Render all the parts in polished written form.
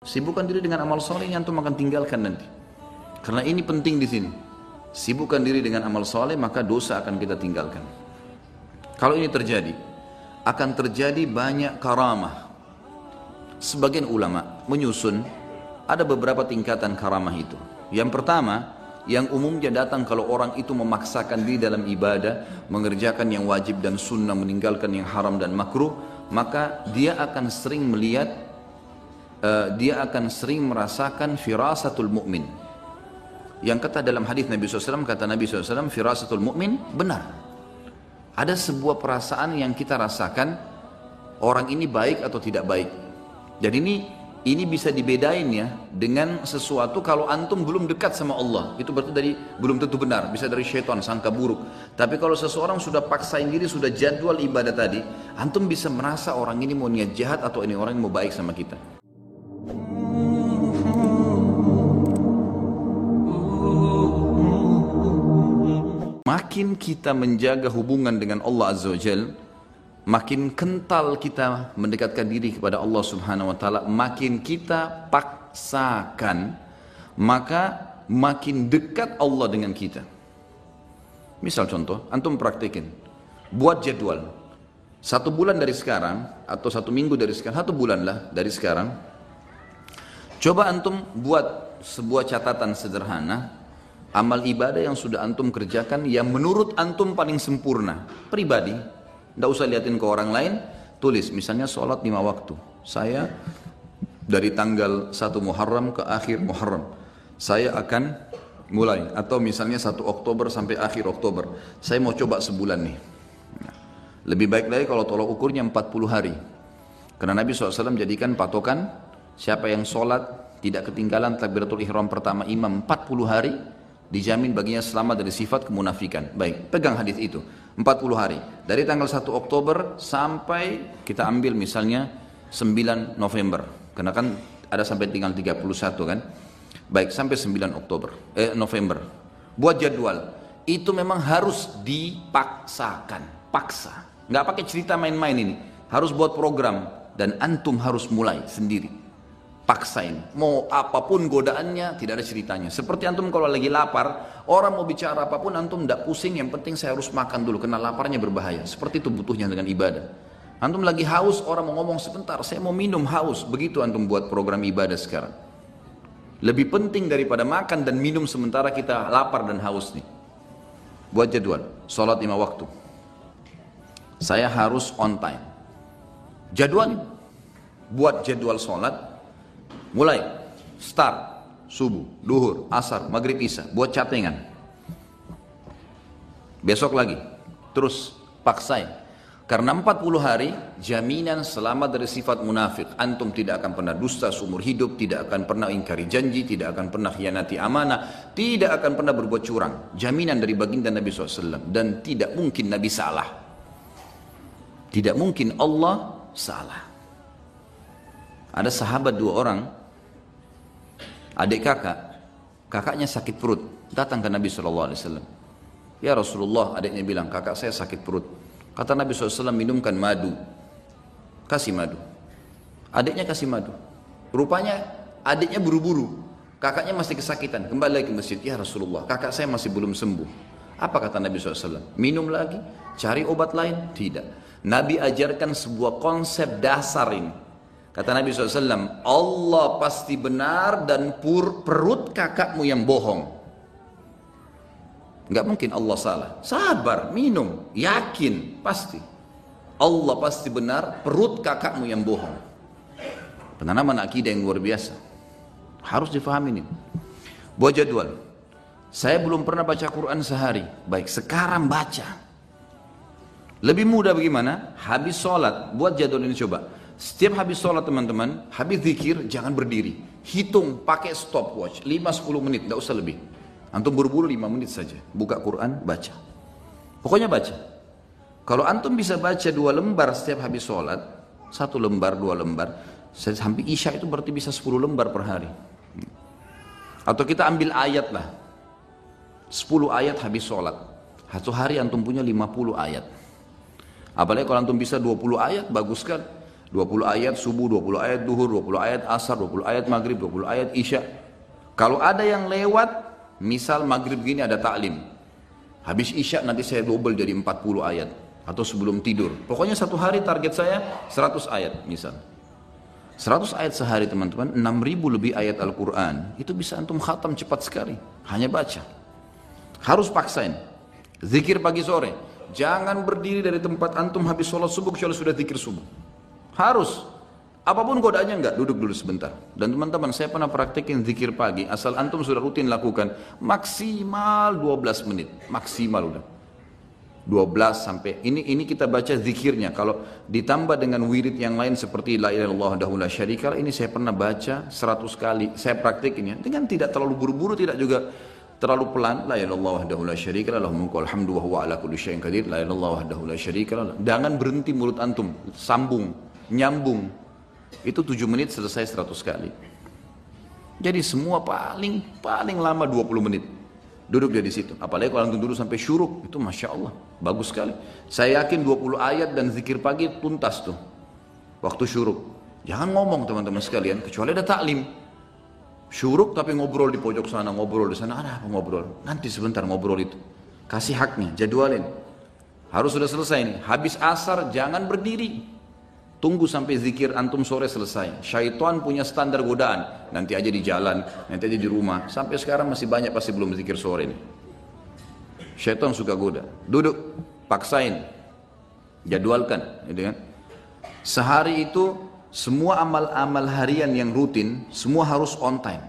Sibukkan diri dengan amal soleh yang antum akan tinggalkan nanti. Karena ini penting di sini. Sibukkan diri dengan amal soleh, maka dosa akan kita tinggalkan. Kalau ini terjadi, akan terjadi banyak karamah. Sebagian ulama menyusun ada beberapa tingkatan karamah itu. Yang pertama, yang umumnya datang kalau orang itu memaksakan diri dalam ibadah, mengerjakan yang wajib dan sunnah, meninggalkan yang haram dan makruh, maka dia akan sering melihat, dia akan sering merasakan firasatul mu'min. Yang kata dalam hadis Nabi SAW, kata Nabi SAW, firasatul mu'min benar. Ada sebuah perasaan yang kita rasakan, orang ini baik atau tidak baik. Jadi ini bisa dibedain ya dengan sesuatu kalau antum belum dekat sama Allah. Itu berarti dari belum tentu benar, bisa dari syaitan, sangka buruk. Tapi kalau seseorang sudah paksain diri, sudah jadwal ibadah tadi, antum bisa merasa orang ini mau niat jahat atau ini orang yang mau baik sama kita. Makin kita menjaga hubungan dengan Allah Azza wa Jal, makin kental kita mendekatkan diri kepada Allah Subhanahu wa Ta'ala, makin kita paksakan, maka makin dekat Allah dengan kita. Misal contoh, antum praktekin, buat jadwal 1 bulan dari sekarang atau 1 minggu dari sekarang, 1 bulan lah dari sekarang, coba antum buat sebuah catatan sederhana amal ibadah yang sudah antum kerjakan yang menurut antum paling sempurna pribadi. Tidak usah liatin ke orang lain, tulis misalnya sholat 5 waktu. Saya dari tanggal 1 Muharram ke akhir Muharram saya akan mulai, atau misalnya 1 Oktober sampai akhir Oktober saya mau coba sebulan nih. Lebih baik lagi kalau tolak ukurnya 40 hari, karena Nabi SAW jadikan patokan siapa yang sholat tidak ketinggalan takbiratul ihram pertama imam 40 hari, dijamin baginya selamat dari sifat kemunafikan. Baik, pegang hadis itu 40 hari dari tanggal 1 Oktober sampai kita ambil misalnya 9 November, karena kan ada sampai tinggal 31 kan. Baik, sampai 9 November buat jadwal. Itu memang harus dipaksakan, paksa, nggak pakai cerita main-main. Ini harus buat program dan antum harus mulai sendiri. Paksain, mau apapun godaannya, tidak ada ceritanya. Seperti antum kalau lagi lapar, orang mau bicara apapun antum tidak pusing, yang penting saya harus makan dulu karena laparnya berbahaya. Seperti itu butuhnya dengan ibadah. Antum lagi haus, orang mau ngomong sebentar, saya mau minum, haus. Begitu antum buat program ibadah sekarang. Lebih penting daripada makan dan minum sementara kita lapar dan haus nih. Buat jadwal, sholat 5 waktu. Saya harus on time. Jadwal, buat jadwal sholat. Mulai, start, subuh, duhur, asar, maghrib, isya, buat catengan. Besok lagi, terus paksain. Karena 40 hari, jaminan selamat dari sifat munafik. Antum tidak akan pernah dusta seumur hidup, tidak akan pernah ingkari janji, tidak akan pernah khianati amanah, tidak akan pernah berbuat curang. Jaminan dari baginda Nabi SAW. Dan tidak mungkin Nabi salah. Tidak mungkin Allah salah. Ada sahabat 2 orang, adik kakaknya sakit perut, datang ke Nabi SAW. Ya Rasulullah, adiknya bilang, kakak saya sakit perut. Kata Nabi SAW, minumkan madu, kasih madu. Adiknya kasih madu. Rupanya adiknya buru-buru, kakaknya masih kesakitan, kembali lagi ke masjid. Ya Rasulullah, kakak saya masih belum sembuh. Apa kata Nabi SAW? Minum lagi, cari obat lain? Tidak. Nabi ajarkan sebuah konsep dasar ini. Kata Nabi SAW, Allah pasti benar dan perut kakakmu yang bohong. Enggak mungkin Allah salah. Sabar, minum, yakin, pasti. Allah pasti benar, perut kakakmu yang bohong. Penanaman akidah yang luar biasa. Harus difahami ini. Buat jadwal. Saya belum pernah baca Quran sehari. Baik, sekarang baca. Lebih mudah bagaimana? Habis sholat, buat jadwal ini coba. Setiap habis sholat teman-teman, habis zikir, jangan berdiri. Hitung pakai stopwatch, 5-10 menit, tidak usah lebih. Antum buru-buru 5 menit saja. Buka Quran, baca. Pokoknya baca. Kalau antum bisa baca 2 lembar setiap habis sholat, 1 lembar, 2 lembar, sampai isya itu berarti bisa 10 lembar per hari. Atau kita ambil ayat lah. 10 ayat habis sholat. 1 hari antum punya 50 ayat. Apalagi kalau antum bisa 20 ayat, bagus kan? 20 ayat subuh, 20 ayat duhur, 20 ayat asar, 20 ayat maghrib, 20 ayat isya. Kalau ada yang lewat, misal maghrib gini ada taklim, habis isya nanti saya double jadi 40 ayat. Atau sebelum tidur. Pokoknya satu hari target saya 100 ayat misal. 100 ayat sehari teman-teman, 6.000 lebih ayat Al-Quran. Itu bisa antum khatam cepat sekali. Hanya baca. Harus paksain. Zikir pagi sore. Jangan berdiri dari tempat antum habis sholat subuh kecuali sudah zikir subuh. Harus. Apapun godaannya enggak, duduk dulu sebentar. Dan teman-teman, saya pernah praktekin zikir pagi, asal antum sudah rutin lakukan, maksimal 12 menit. Maksimal udah. 12 sampai, ini kita baca zikirnya. Kalau ditambah dengan wirid yang lain seperti la ilaha illallah wahdahu la syarika lah, ini saya pernah baca 100 kali. Saya praktekin ya, dengan tidak terlalu buru-buru, tidak juga terlalu pelan. La ilaha illallah wahdahu la syarika lah, lahul mulku wal hamdu wa huwa ala kulli syai'in qadir. La ilaha illallah wahdahu la syarika lah. Jangan berhenti mulut antum, sambung, nyambung. Itu 7 menit selesai 100 kali. Jadi semua paling lama 20 menit. Duduk dia di situ. Apalagi kalau antum duduk sampai syuruk, itu masya Allah, bagus sekali. Saya yakin 20 ayat dan zikir pagi tuntas tuh. Waktu syuruk. Jangan ngomong teman-teman sekalian, kecuali ada taklim. Syuruk tapi ngobrol di pojok sana, ngobrol di sana, ada apa ngobrol? Nanti sebentar ngobrol itu. Kasih haknya, jadwalin. Harus sudah selesai nih. Habis asar jangan berdiri. Tunggu sampai zikir antum sore selesai. Syaitan punya standar godaan. Nanti aja di jalan, nanti aja di rumah. Sampai sekarang masih banyak pasti belum zikir sore ini. Syaitan suka goda. Duduk, paksain. Jadwalkan. Gitu kan? Sehari itu semua amal-amal harian yang rutin, semua harus on time.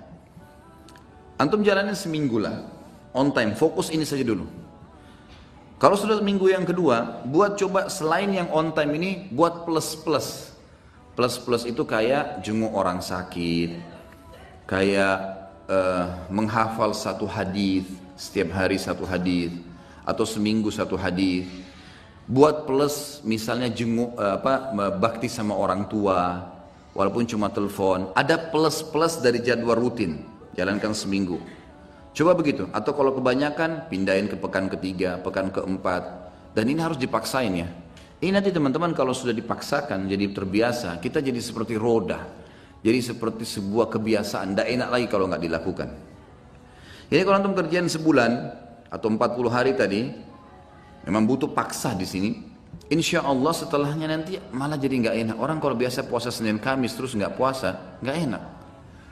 Antum jalanin seminggu lah. On time, fokus ini saja dulu. Kalau sudah minggu yang kedua, buat coba selain yang on time ini, buat plus-plus. Plus-plus itu kayak jenguk orang sakit, kayak menghafal satu hadis, setiap hari satu hadis, atau seminggu satu hadis. Buat plus, misalnya jenguk bakti sama orang tua, walaupun cuma telepon. Ada plus-plus dari jadwal rutin, jalankan seminggu. Coba begitu, atau kalau kebanyakan pindahin ke pekan ketiga, pekan keempat, dan ini harus dipaksain ya. Ini nanti teman-teman kalau sudah dipaksakan, jadi terbiasa, kita jadi seperti roda, jadi seperti sebuah kebiasaan, tidak enak lagi kalau nggak dilakukan. Jadi kalau antum kerjaan sebulan atau 40 hari tadi, memang butuh paksa di sini. Insya Allah setelahnya nanti malah jadi nggak enak. Orang kalau biasa puasa Senin Kamis terus nggak puasa, nggak enak.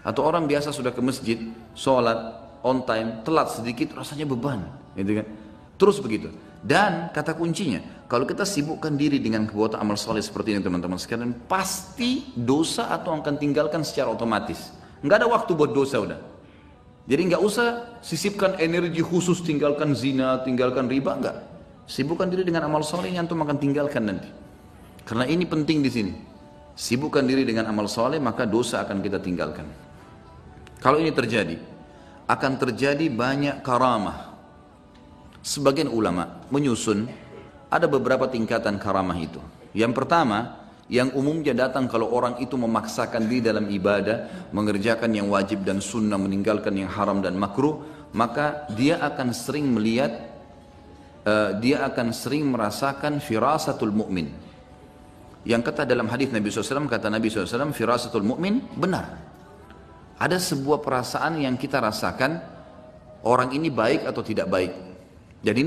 Atau orang biasa sudah ke masjid, sholat on time, telat sedikit rasanya beban, gitu kan? Terus begitu. Dan kata kuncinya, kalau kita sibukkan diri dengan perbuatan amal soleh seperti ini teman-teman sekalian, pasti dosa atau akan tinggalkan secara otomatis. Nggak ada waktu buat dosa udah. Jadi nggak usah sisipkan energi khusus tinggalkan zina, tinggalkan riba, nggak. Sibukkan diri dengan amal soleh yang antum akan tinggalkan nanti. Karena ini penting di sini. Sibukkan diri dengan amal soleh maka dosa akan kita tinggalkan. Kalau ini terjadi, akan terjadi banyak karamah. Sebagian ulama menyusun ada beberapa tingkatan karamah itu. Yang pertama, yang umumnya datang kalau orang itu memaksakan diri dalam ibadah, mengerjakan yang wajib dan sunnah, meninggalkan yang haram dan makruh, maka dia akan sering melihat, dia akan sering merasakan firasatul mu'min. Yang kata dalam hadis Nabi SAW, kata Nabi SAW, firasatul mu'min benar. Ada sebuah perasaan yang kita rasakan, orang ini baik atau tidak baik. Jadi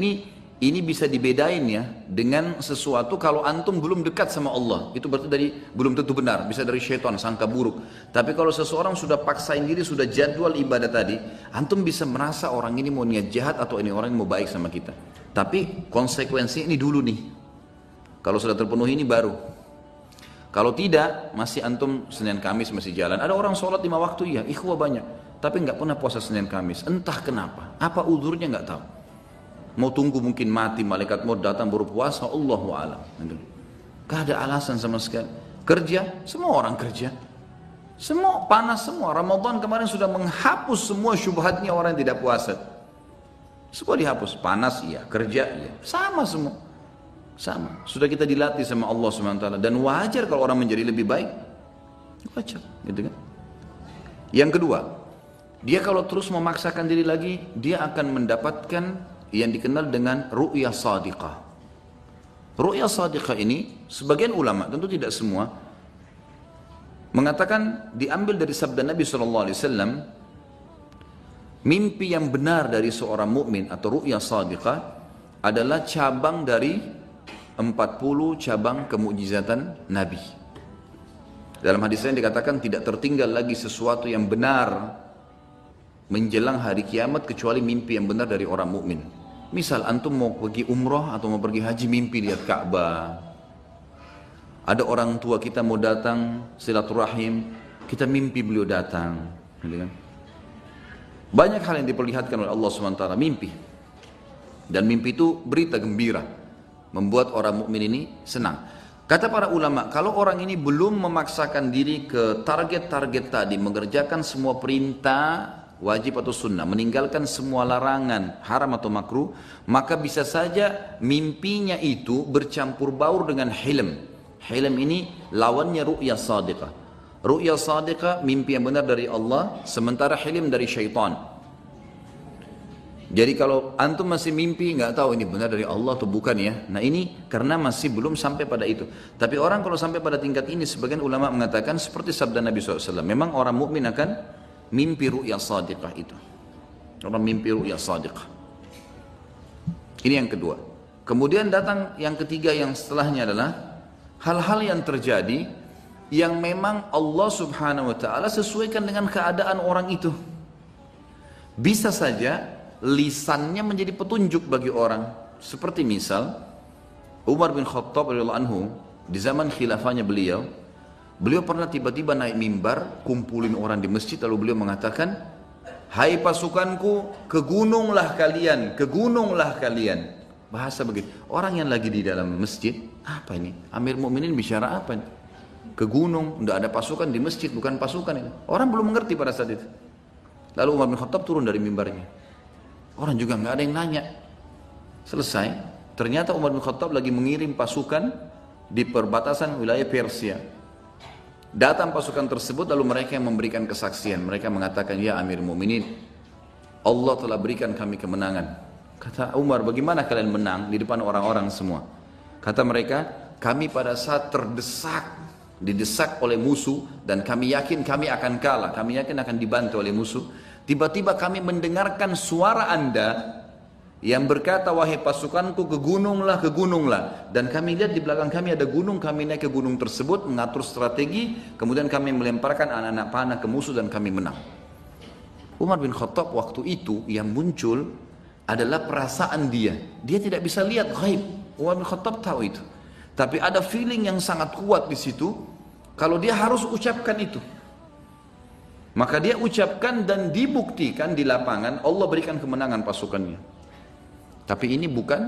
ini bisa dibedain ya dengan sesuatu kalau antum belum dekat sama Allah. Itu berarti belum tentu benar, bisa dari syaitan, sangka buruk. Tapi kalau seseorang sudah paksain diri, sudah jadwal ibadah tadi, antum bisa merasa orang ini mau niat jahat atau ini orang yang mau baik sama kita. Tapi konsekuensi ini dulu nih. Kalau sudah terpenuhi ini baru. Kalau tidak, masih antum Senin Kamis masih jalan. Ada orang sholat 5 waktu, ya ikhwah banyak. Tapi nggak pernah puasa Senin Kamis. Entah kenapa. Apa udurnya nggak tahu. Mau tunggu mungkin mati, malaikat mau datang baru puasa, Allahu a'lam. Gak ada alasan sama sekali. Kerja, semua orang kerja. Semua panas semua. Ramadan kemarin sudah menghapus semua syubhatnya orang yang tidak puasa. Semua dihapus. Panas iya, kerja iya. Sama semua. Sama, sudah kita dilatih sama Allah SWT. Dan wajar kalau orang menjadi lebih baik. Wajar, gitu kan. Yang kedua, dia kalau terus memaksakan diri lagi, dia akan mendapatkan yang dikenal dengan ru'yah sadiqah. Ru'yah sadiqah ini, sebagian ulama, tentu tidak semua, mengatakan diambil dari sabda Nabi SAW, mimpi yang benar dari seorang mukmin atau ru'ya shadiqah adalah cabang dari 40 cabang kemukjizatan Nabi. Dalam hadis lain dikatakan tidak tertinggal lagi sesuatu yang benar menjelang hari kiamat kecuali mimpi yang benar dari orang mukmin. Misal antum mau pergi umrah atau mau pergi haji, mimpi lihat Ka'bah. Ada orang tua kita mau datang silaturahim, kita mimpi beliau datang, gitu kan? Banyak hal yang diperlihatkan oleh Allah SWT, mimpi. Dan mimpi itu berita gembira, membuat orang mukmin ini senang. Kata para ulama, kalau orang ini belum memaksakan diri ke target-target tadi, mengerjakan semua perintah wajib atau sunnah, meninggalkan semua larangan haram atau makruh, maka bisa saja mimpinya itu bercampur baur dengan hilm. Hilm ini lawannya ru'ya shadiqah. Ru'ya shadiqah, mimpi yang benar dari Allah, sementara hilm dari syaitan. Jadi kalau antum masih mimpi, nggak tahu ini benar dari Allah atau bukan ya. Nah ini karena masih belum sampai pada itu. Tapi orang kalau sampai pada tingkat ini, sebagian ulama mengatakan seperti sabda Nabi SAW. Memang orang mukmin akan mimpi ru'ya shadiqah itu. Orang mimpi ru'ya shadiqah. Ini yang kedua. Kemudian datang yang ketiga, yang setelahnya adalah hal-hal yang terjadi yang memang Allah Subhanahu wa Ta'ala sesuaikan dengan keadaan orang itu. Bisa saja lisannya menjadi petunjuk bagi orang. Seperti misal Umar bin Khattab radhiyallahu anhu, di zaman khilafahnya beliau pernah tiba-tiba naik mimbar, kumpulin orang di masjid, lalu beliau mengatakan, hai pasukanku, ke gununglah kalian, ke gununglah kalian. Bahasa begitu. Orang yang lagi di dalam masjid, apa ini? Amir Mukminin bicara apa ini? Ke gunung, tidak ada pasukan di masjid, bukan pasukan ini. Orang belum mengerti pada saat itu. Lalu Umar bin Khattab turun dari mimbarnya. Orang juga nggak ada yang nanya. Selesai, ternyata Umar bin Khattab lagi mengirim pasukan di perbatasan wilayah Persia. Datang pasukan tersebut, lalu mereka yang memberikan kesaksian. Mereka mengatakan, ya Amir Mu'minin, Allah telah berikan kami kemenangan. Kata Umar, bagaimana kalian menang di depan orang-orang semua? Kata mereka, kami pada saat didesak oleh musuh, dan kami yakin kami akan kalah, kami yakin akan dibantu oleh musuh. Tiba-tiba kami mendengarkan suara Anda yang berkata, wahai pasukanku, ke gununglah, ke gununglah. Dan kami lihat di belakang kami ada gunung, kami naik ke gunung tersebut, mengatur strategi, kemudian kami melemparkan anak-anak panah ke musuh dan kami menang. Umar bin Khattab waktu itu yang muncul adalah perasaan dia. Dia tidak bisa lihat ghaib. Umar bin Khattab tahu itu. Tapi ada feeling yang sangat kuat di situ, kalau dia harus ucapkan itu. Maka dia ucapkan dan dibuktikan di lapangan, Allah berikan kemenangan pasukannya. Tapi ini bukan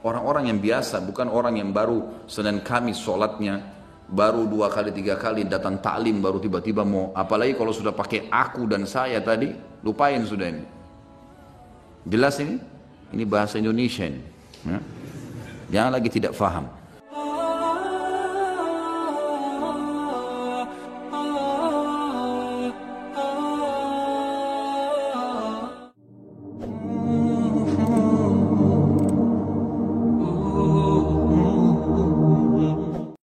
orang-orang yang biasa, bukan orang yang baru Senin Kamis sholatnya, baru 2 kali 3 kali datang taklim, baru tiba-tiba mau, apalagi kalau sudah pakai aku dan saya tadi, lupain sudah ini. Jelas ini? Ini bahasa Indonesia ini. Ya? Jangan lagi tidak faham.